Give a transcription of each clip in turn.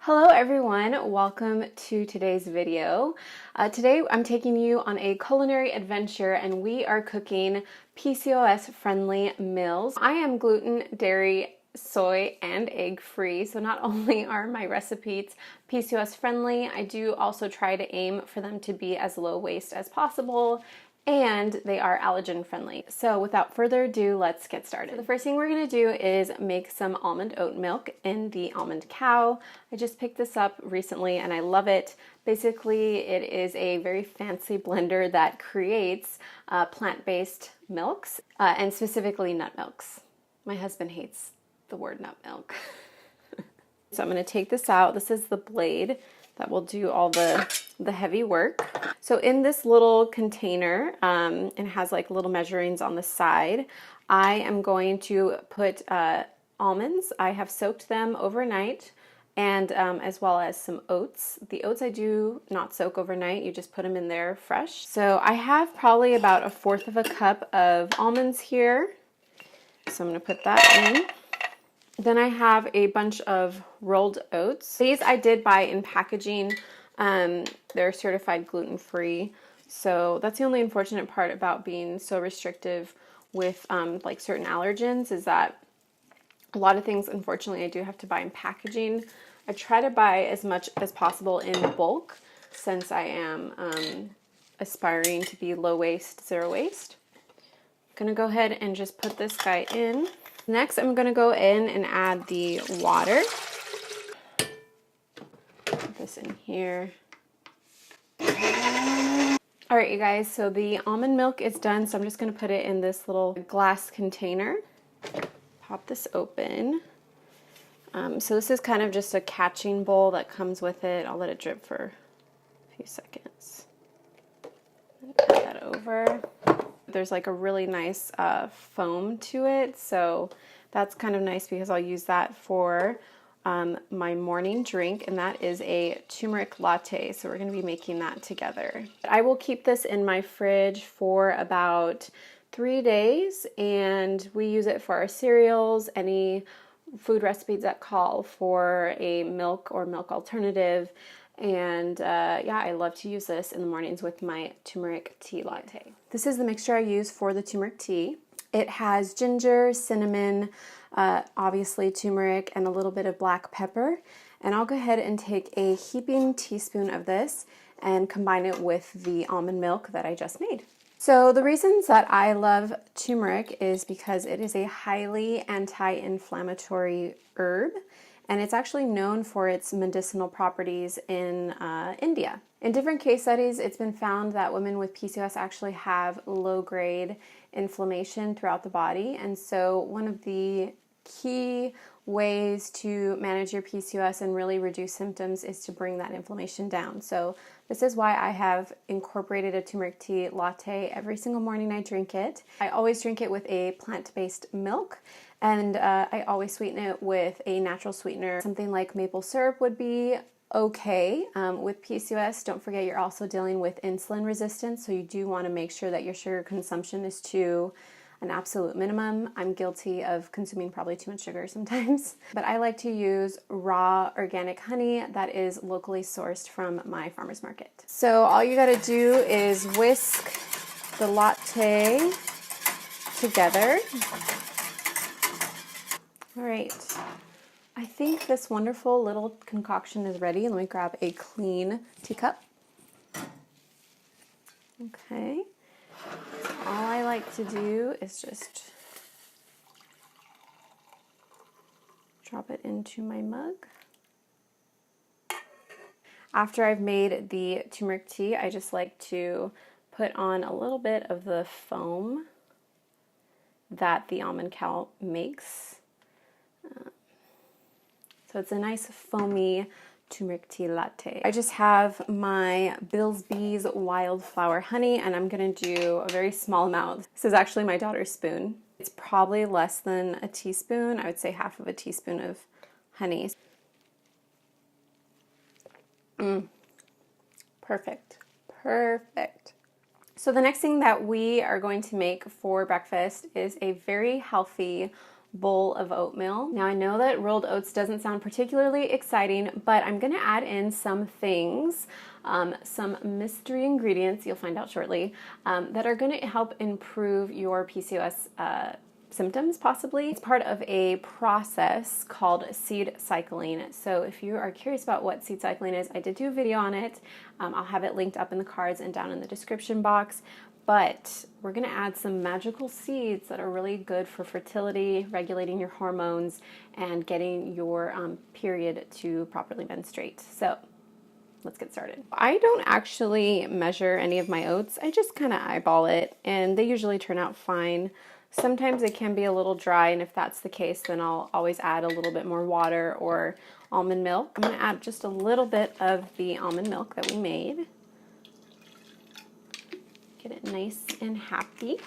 Hello everyone, welcome to today's video. Today I'm taking you on a culinary adventure and we are cooking PCOS friendly meals. I am gluten, dairy, soy, and egg free, so not only are my recipes PCOS friendly, I do also try to aim for them to be as low waste as possible, and they are allergen friendly. So without further ado, let's get started. So the first thing we're gonna do is make some almond oat milk in the Almond Cow. I just picked this up recently and I love it. Basically, it is a very fancy blender that creates plant-based milks and specifically nut milks. My husband hates the word nut milk. So I'm gonna take this out. This is the blade that will do all the heavy work. So in this little container, it has like little measurings on the side. I am going to put almonds. I have soaked them overnight, and as well as some oats. The oats I do not soak overnight, you just put them in there fresh. So I have probably about 1/4 of a cup of almonds here. So I'm gonna put that in. Then I have a bunch of rolled oats. These I did buy in packaging. They're certified gluten-free. So that's the only unfortunate part about being so restrictive with like certain allergens, is that a lot of things, unfortunately, I do have to buy in packaging. I try to buy as much as possible in bulk since I am aspiring to be low waste, zero waste. I'm gonna go ahead and just put this guy in. Next, I'm gonna go in and add the water. Put this in here. All right, you guys, so the almond milk is done, so I'm just gonna put it in this little glass container. Pop this open. So this is kind of just a catching bowl that comes with it. I'll let it drip for a few seconds. Put that over. There's like a really nice foam to it, so that's kind of nice because I'll use that for my morning drink, and that is a turmeric latte. So we're going to be making that together. I will keep this in my fridge for about 3 days, and we use it for our cereals, any food recipes that call for a milk or milk alternative. And yeah, I love to use this in the mornings with my turmeric tea latte. This is the mixture I use for the turmeric tea. It has ginger, cinnamon, obviously turmeric, and a little bit of black pepper. And I'll go ahead and take a heaping teaspoon of this and combine it with the almond milk that I just made. So the reasons that I love turmeric is because it is a highly anti-inflammatory herb, and it's actually known for its medicinal properties in India. In different case studies, it's been found that women with PCOS actually have low-grade inflammation throughout the body, and so one of the key ways to manage your PCOS and really reduce symptoms is to bring that inflammation down. So this is why I have incorporated a turmeric tea latte every single morning I drink it. I always drink it with a plant-based milk, and I always sweeten it with a natural sweetener. Something like maple syrup would be okay. With PCOS, don't forget you're also dealing with insulin resistance, so you do want to make sure that your sugar consumption is to an absolute minimum. I'm guilty of consuming probably too much sugar sometimes, but I like to use raw organic honey that is locally sourced from my farmer's market. So all you gotta do is whisk the latte together. All right, I think this wonderful little concoction is ready. Let me grab a clean teacup. Okay. All I like to do is just drop it into my mug. After I've made the turmeric tea, I just like to put on a little bit of the foam that the Almond Cow makes. So it's a nice foamy turmeric tea latte. I just have my Bill's Bees wildflower honey, and I'm gonna do a very small amount. This is actually my daughter's spoon. It's probably less than a teaspoon. I would say 1/2 of a teaspoon of honey. Perfect, perfect. So the next thing that we are going to make for breakfast is a very healthy bowl of oatmeal. Now I know that rolled oats doesn't sound particularly exciting, but I'm gonna add in some things, some mystery ingredients, you'll find out shortly, that are gonna help improve your PCOS symptoms, possibly. It's part of a process called seed cycling. So if you are curious about what seed cycling is, I did do a video on it. I'll have it linked up in the cards and down in the description box. But we're gonna add some magical seeds that are really good for fertility, regulating your hormones, and getting your period to properly menstruate. So let's get started. I don't actually measure any of my oats. I just kind of eyeball it, and they usually turn out fine. Sometimes it can be a little dry, and if that's the case, then I'll always add a little bit more water or almond milk. I'm gonna add just a little bit of the almond milk that we made. Get it nice and happy.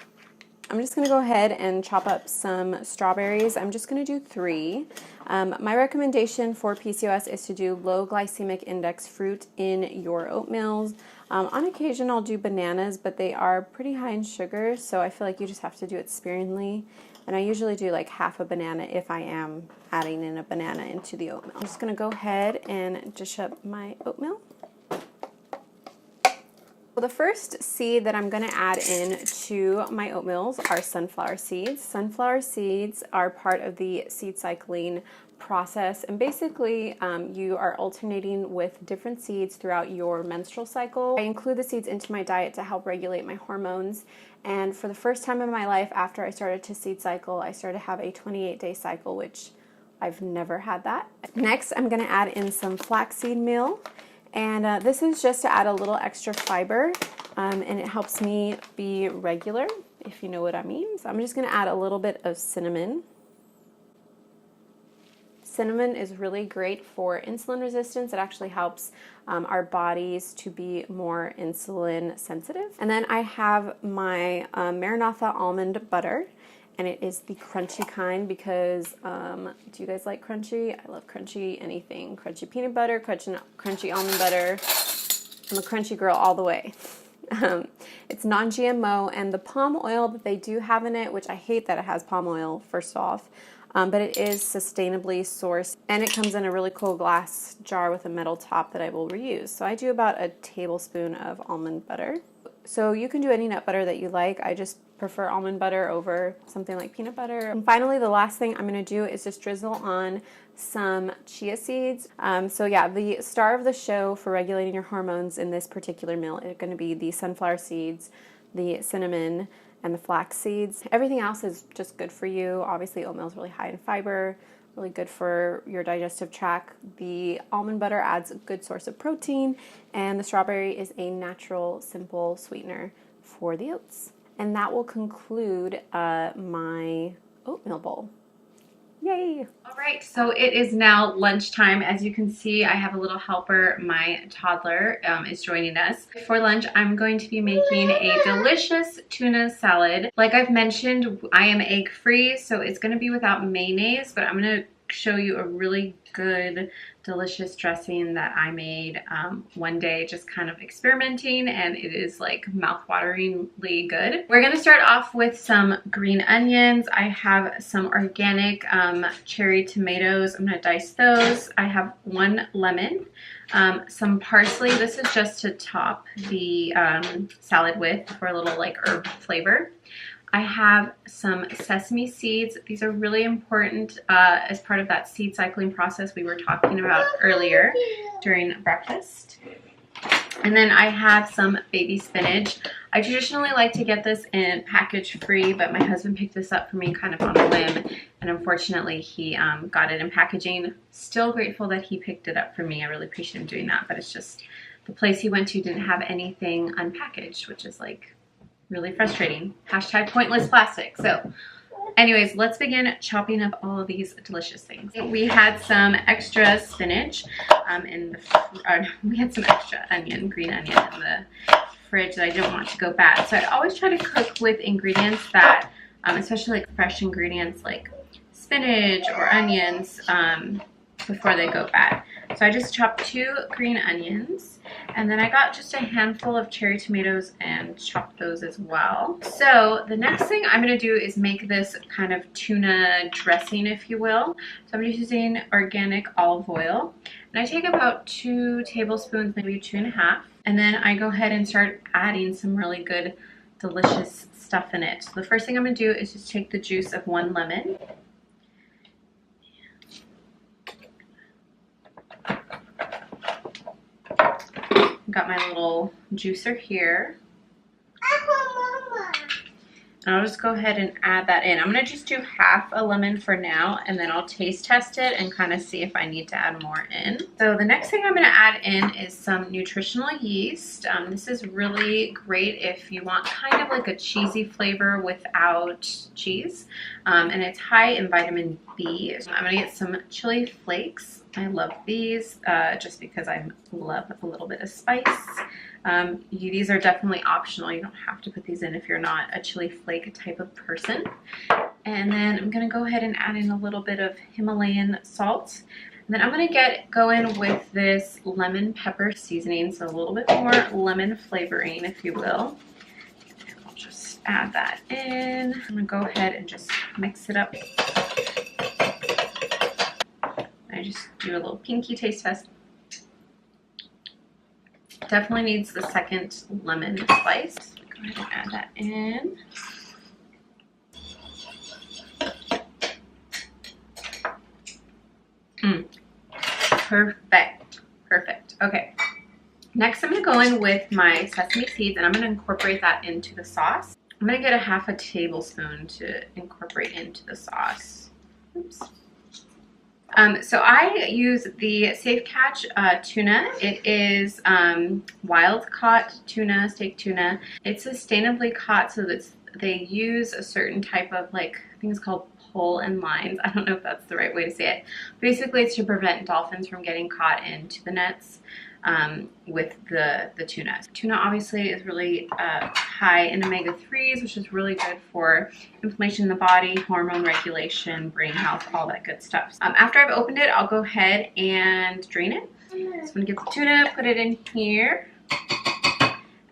I'm just gonna go ahead and chop up some strawberries. I'm just gonna do 3. My recommendation for PCOS is to do low glycemic index fruit in your oatmeals. On occasion I'll do bananas, but they are pretty high in sugar, so I feel like you just have to do it sparingly. And I usually do like half a banana if I am adding in a banana into the oatmeal. I'm just gonna go ahead and dish up my oatmeal. Well, the first seed that I'm going to add in to my oatmeals are sunflower seeds. Sunflower seeds are part of the seed cycling process, and basically you are alternating with different seeds throughout your menstrual cycle. I include the seeds into my diet to help regulate my hormones, and for the first time in my life after I started to seed cycle, I started to have a 28-day cycle, which I've never had that. Next, I'm going to add in some flaxseed meal. And this is just to add a little extra fiber, and it helps me be regular, if you know what I mean. So I'm just going to add a little bit of cinnamon. Cinnamon is really great for insulin resistance. It actually helps our bodies to be more insulin sensitive. And then I have my Maranatha almond butter. And it is the crunchy kind because, do you guys like crunchy? I love crunchy anything. Crunchy peanut butter, crunchy almond butter. I'm a crunchy girl all the way. It's non-GMO, and the palm oil that they do have in it, which I hate that it has palm oil, first off, but it is sustainably sourced, and it comes in a really cool glass jar with a metal top that I will reuse. So I do about a tablespoon of almond butter. So you can do any nut butter that you like. I just prefer almond butter over something like peanut butter. And finally, the last thing I'm going to do is just drizzle on some chia seeds. So yeah, the star of the show for regulating your hormones in this particular meal is going to be the sunflower seeds, the cinnamon, and the flax seeds. Everything else is just good for you. Obviously, oatmeal is really high in fiber, really good for your digestive tract. The almond butter adds a good source of protein, and the strawberry is a natural, simple sweetener for the oats. And that will conclude my oatmeal bowl. Yay! All right, so it is now lunchtime. As you can see, I have a little helper. My toddler is joining us. For lunch, I'm going to be making a delicious tuna salad. Like I've mentioned, I am egg-free, so it's going to be without mayonnaise, but I'm going to show you a really good, delicious dressing that I made one day, just kind of experimenting, and it is like mouth-wateringly good. We're gonna start off with some green onions. I have some organic cherry tomatoes. I'm gonna dice those. I have 1 lemon, some parsley. This is just to top the salad with for a little like herb flavor. I have some sesame seeds. These are really important as part of that seed cycling process we were talking about earlier during breakfast. And then I have some baby spinach. I traditionally like to get this in package free, but my husband picked this up for me kind of on a whim, and unfortunately he got it in packaging. Still grateful that he picked it up for me. I really appreciate him doing that, but it's just the place he went to didn't have anything unpackaged, which is like really frustrating. Hashtag pointless plastic. So anyways, let's begin chopping up all of these delicious things. We had some extra spinach we had some extra onion, green onion in the fridge that I don't want to go bad. So I always try to cook with ingredients that, especially like fresh ingredients like spinach or onions, before they go bad. So I just chopped 2 green onions, and then I got just a handful of cherry tomatoes and chopped those as well. So the next thing I'm going to do is make this kind of tuna dressing, if you will. So I'm just using organic olive oil, and I take about 2 tablespoons, maybe 2.5, and then I go ahead and start adding some really good, delicious stuff in it. So the first thing I'm going to do is just take the juice of 1 lemon. Got my little juicer here. And I'll just go ahead and add that in. I'm going to just do half a lemon for now, and then I'll taste test it and kind of see if I need to add more in. So the next thing I'm going to add in is some nutritional yeast. This is really great if you want kind of like a cheesy flavor without cheese. And it's high in vitamin B. So I'm going to get some chili flakes. I love these just because I love a little bit of spice. These are definitely optional. You don't have to put these in if you're not a chili flake type of person. And then I'm going to go ahead and add in a little bit of Himalayan salt. And then I'm going to go in with this lemon pepper seasoning, so a little bit more lemon flavoring, if you will. And I'll just add that in. I'm going to go ahead and just mix it up. I just do a little pinky taste test. Definitely needs the second lemon slice. Go ahead and add that in. Perfect. Perfect. Okay. Next, I'm going to go in with my sesame seeds, and I'm going to incorporate that into the sauce. I'm going to get a half a tablespoon to incorporate into the sauce. Oops. So I use the Safe Catch tuna. It is wild caught tuna, steak tuna. It's sustainably caught, so that they use a certain type of, like, I think it's called pole and lines. I don't know if that's the right way to say it. Basically, it's to prevent dolphins from getting caught into the nets with the tuna. Tuna obviously is really high in omega-3s, which is really good for inflammation in the body, hormone regulation, brain health, all that good stuff. After I've opened it, I'll go ahead and drain it. So I'm going to get the tuna, put it in here.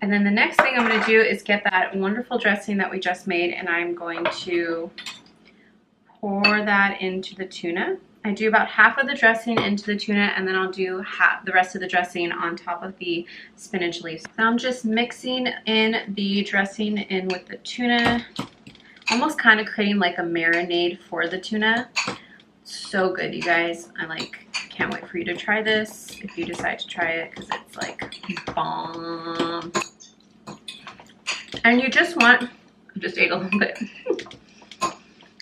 And then the next thing I'm going to do is get that wonderful dressing that we just made, and I'm going to pour that into the tuna. I do about half of the dressing into the tuna, and then I'll do the rest of the dressing on top of the spinach leaves. So I'm just mixing in the dressing in with the tuna, almost kind of creating like a marinade for the tuna. So good, you guys. Can't wait for you to try this if you decide to try it, because it's like bomb. And you just want, I just ate a little bit.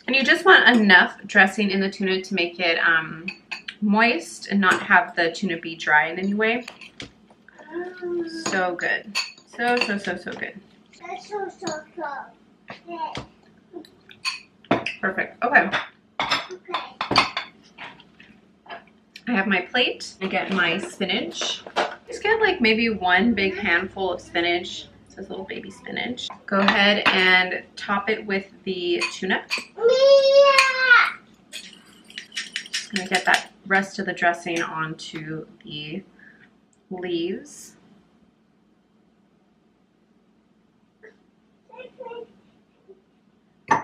And you just want enough dressing in the tuna to make it moist and not have the tuna be dry in any way. So good. So good. Perfect. Okay. I have my plate. I get my spinach. Just get like maybe 1 big handful of spinach. This is little baby spinach. Go ahead and top it with the tuna. Just gonna get that rest of the dressing onto the leaves. Then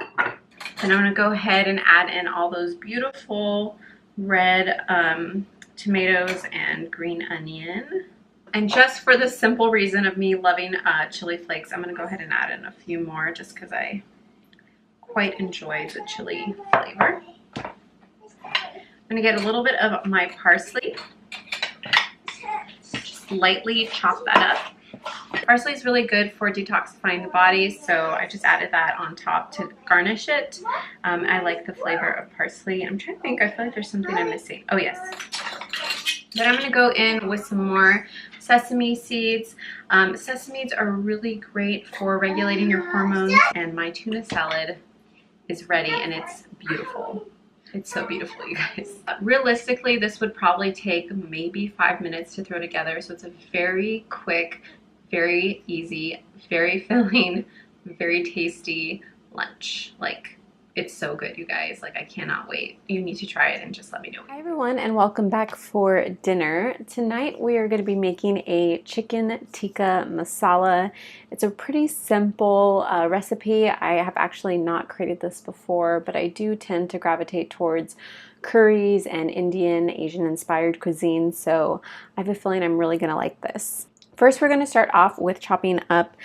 I'm gonna go ahead and add in all those beautiful red tomatoes and green onion. And just for the simple reason of me loving chili flakes, I'm going to go ahead and add in a few more just because I quite enjoy the chili flavor. I'm going to get a little bit of my parsley. Just lightly chop that up. Parsley is really good for detoxifying the body, so I just added that on top to garnish it. I like the flavor of parsley. I'm trying to think. I feel like there's something I'm missing. Oh, yes. Then I'm going to go in with some more sesame seeds. Sesame seeds are really great for regulating your hormones, and my tuna salad is ready, and it's beautiful. It's so beautiful, you guys. Realistically, this would probably take maybe 5 minutes to throw together, so it's a very quick, very easy, very filling, very tasty lunch. Like, It's so good, you guys. Like, I cannot wait. You need to try it and just let me know. Hi everyone, and welcome back for dinner. Tonight we are going to be making a chicken tikka masala. It's a pretty simple recipe. I have actually not created this before, but I do tend to gravitate towards curries and Indian, Asian inspired cuisine, so I have a feeling I'm really going to like this. First, we're going to start off with chopping up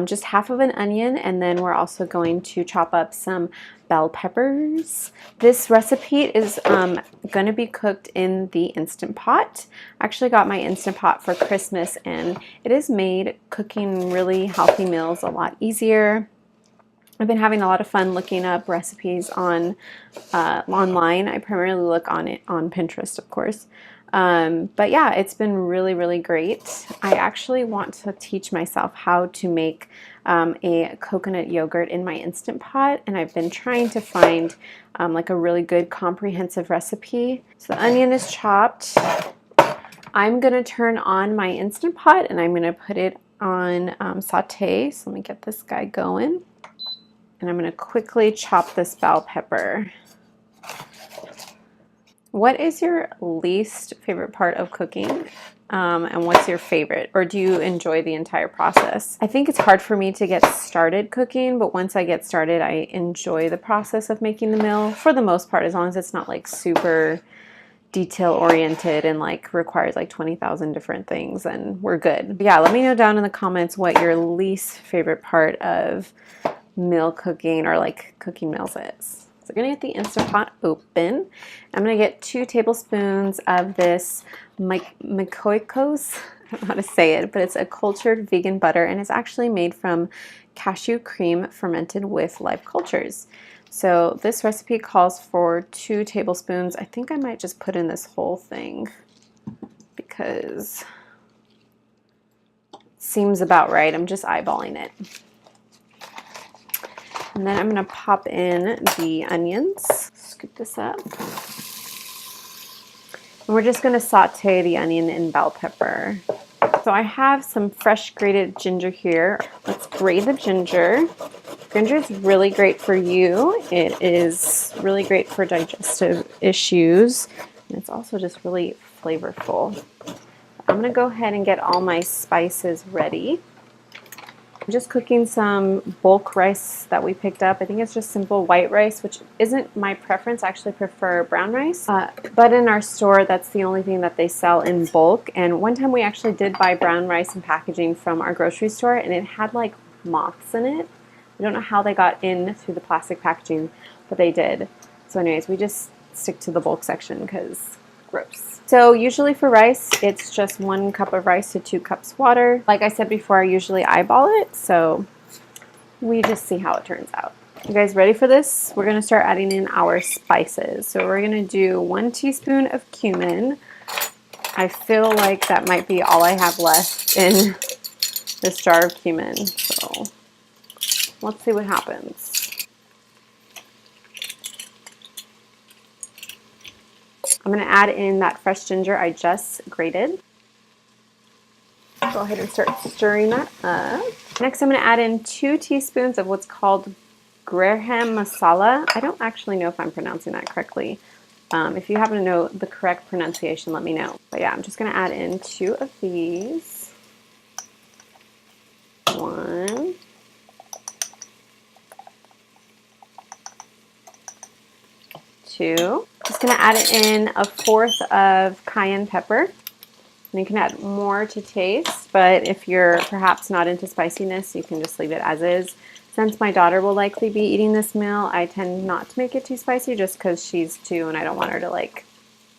just half of an onion, and then we're also going to chop up some bell peppers. This recipe is going to be cooked in the Instant Pot. I actually got my Instant Pot for Christmas, and it has made cooking really healthy meals a lot easier. I've been having a lot of fun looking up recipes on online. I primarily look on Pinterest, of course. But yeah, it's been really, really great. I actually want to teach myself how to make a coconut yogurt in my Instant Pot, and I've been trying to find like a really good comprehensive recipe. So the onion is chopped. I'm gonna turn on my Instant Pot and I'm gonna put it on saute. So let me get this guy going. And I'm gonna quickly chop this bell pepper. What is your least favorite part of cooking? And what's your favorite? Or do you enjoy the entire process? I think it's hard for me to get started cooking, but once I get started, I enjoy the process of making the meal for the most part, as long as it's not like super detail oriented and like requires like 20,000 different things, and we're good. But yeah, let me know down in the comments what your least favorite part of meal cooking or like cooking meals is. So we're gonna get the Instant Pot open. I'm gonna get 2 tablespoons of this Marroquin. I don't know how to say it, but it's a cultured vegan butter, and it's actually made from cashew cream fermented with live cultures. So this recipe calls for 2 tablespoons. I think I might just put in this whole thing because it seems about right. I'm just eyeballing it. And then I'm going to pop in the onions. Scoop this up. And we're just going to saute the onion and bell pepper. So I have some fresh grated ginger here. Let's grate the ginger. Ginger is really great for you. It is really great for digestive issues. And it's also just really flavorful. I'm going to go ahead and get all my spices ready. I'm just cooking some bulk rice that we picked up. I think it's just simple white rice, which isn't my preference. I actually prefer brown rice. But in our store, that's the only thing that they sell in bulk. And one time we actually did buy brown rice and packaging from our grocery store, and it had like moths in it. I don't know how they got in through the plastic packaging, but they did. So anyways, we just stick to the bulk section because gross. So usually for rice, it's just 1 cup of rice to 2 cups water. Like I said before, I usually eyeball it, so we just see how it turns out. You guys ready for this? We're gonna start adding in our spices. So we're gonna do 1 teaspoon of cumin. I feel like that might be all I have left in this jar of cumin, so let's see what happens. I'm going to add in that fresh ginger I just grated. Go ahead and start stirring that up. Next, I'm going to add in 2 teaspoons of what's called garam masala. I don't actually know if I'm pronouncing that correctly. If you happen to know the correct pronunciation, let me know. But yeah, I'm just going to add in 2 of these. 1. 2. Just going to add in 1/4 of cayenne pepper. And you can add more to taste, but if you're perhaps not into spiciness, you can just leave it as is. Since my daughter will likely be eating this meal, I tend not to make it too spicy just because she's 2 and I don't want her to like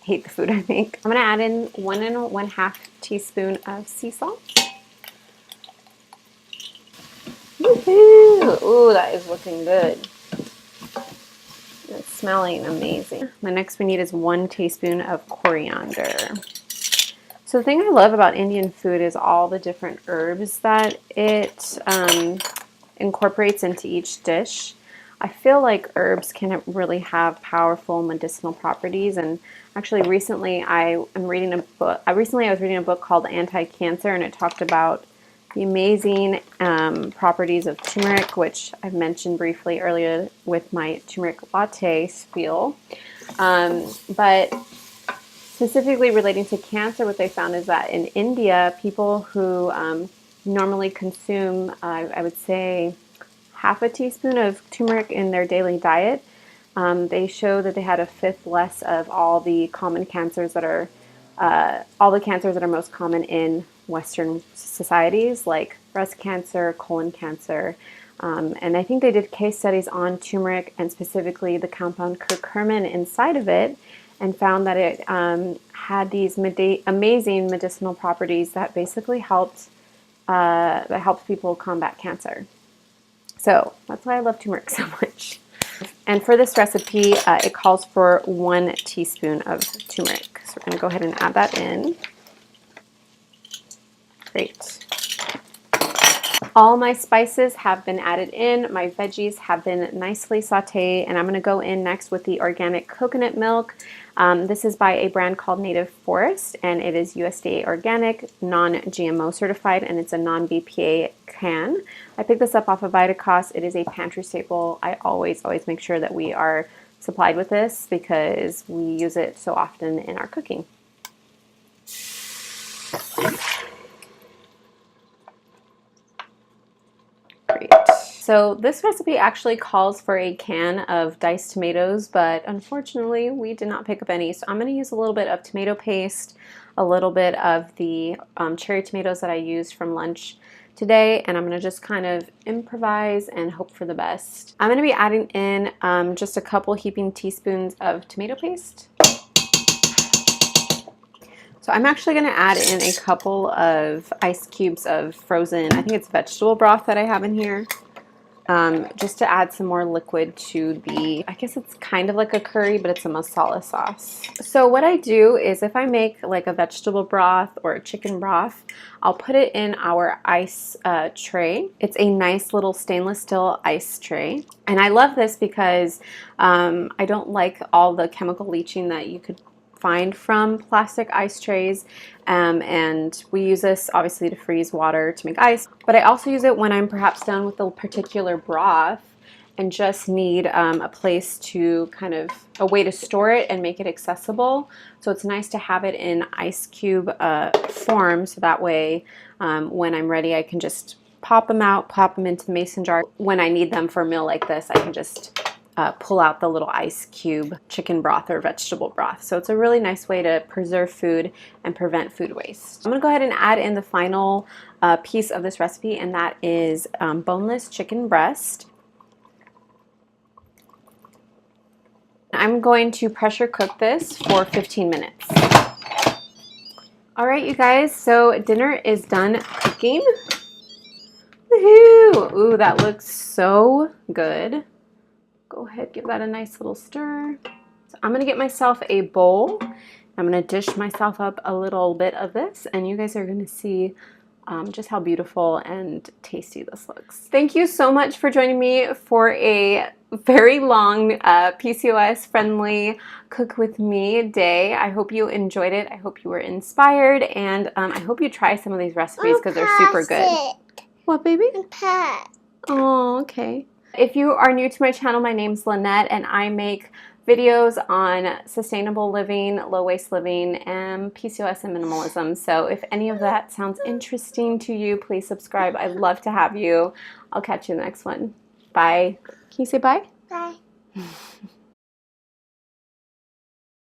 hate the food I make. I'm going to add in 1 1/2 teaspoon of sea salt. Woohoo! Ooh, that is looking good. It's smelling amazing. The next we need is 1 teaspoon of coriander. So the thing I love about Indian food is all the different herbs that it incorporates into each dish. I feel like herbs can really have powerful medicinal properties, and actually recently I was reading a book called Anti-Cancer, and it talked about the amazing properties of turmeric, which I've mentioned briefly earlier with my turmeric latte spiel. But specifically relating to cancer, what they found is that in India, people who normally consume, I would say, half a teaspoon of turmeric in their daily diet, they show that they had a fifth less of all the common cancers that are most common in Western societies, like breast cancer, colon cancer. And I think they did case studies on turmeric and specifically the compound curcumin inside of it, and found that it had these amazing medicinal properties that basically helped people combat cancer. So that's why I love turmeric so much. And for this recipe, it calls for 1 teaspoon of turmeric. So we're going to go ahead and add that in. Great. All my spices have been added in. My veggies have been nicely sauteed, and I'm going to go in next with the organic coconut milk. This is by a brand called Native Forest, and it is USDA organic, non-GMO certified, and it's a non-BPA can. I picked this up off of Vitacost. It is a pantry staple. I always make sure that we are supplied with this because we use it so often in our cooking. Great. So this recipe actually calls for a can of diced tomatoes, but unfortunately we did not pick up any. So I'm going to use a little bit of tomato paste, a little bit of the cherry tomatoes that I used from lunch today, and I'm going to just kind of improvise and hope for the best. I'm going to be adding in just a couple heaping teaspoons of tomato paste. So I'm actually going to add in a couple of ice cubes of frozen, I think it's vegetable broth that I have in here. Just to add some more liquid to I guess it's kind of like a curry, but it's a masala sauce. So what I do is if I make like a vegetable broth or a chicken broth, I'll put it in our ice tray. It's a nice little stainless steel ice tray. And I love this because I don't like all the chemical leaching that you could find from plastic ice trays, and we use this obviously to freeze water to make ice, but I also use it when I'm perhaps done with a particular broth and just need a place to a way to store it and make it accessible. So it's nice to have it in ice cube form, so that way when I'm ready I can just pop them out, pop them into the mason jar. When I need them for a meal like this, I can just pull out the little ice cube chicken broth or vegetable broth. So it's a really nice way to preserve food and prevent food waste. I'm going to go ahead and add in the final piece of this recipe, and that is boneless chicken breast. I'm going to pressure cook this for 15 minutes. All right, you guys, so dinner is done cooking. Woohoo! Ooh, that looks so good. Go ahead, give that a nice little stir. So I'm gonna get myself a bowl. I'm gonna dish myself up a little bit of this, and you guys are gonna see just how beautiful and tasty this looks. Thank you so much for joining me for a very long PCOS friendly cook with me day. I hope you enjoyed it. I hope you were inspired, and I hope you try some of these recipes because they're super good. What, baby? Oh, okay. If you are new to my channel, my name's Lynette, and I make videos on sustainable living, low-waste living, and PCOS and minimalism. So if any of that sounds interesting to you, please subscribe. I'd love to have you. I'll catch you in the next one. Bye. Can you say bye? Bye.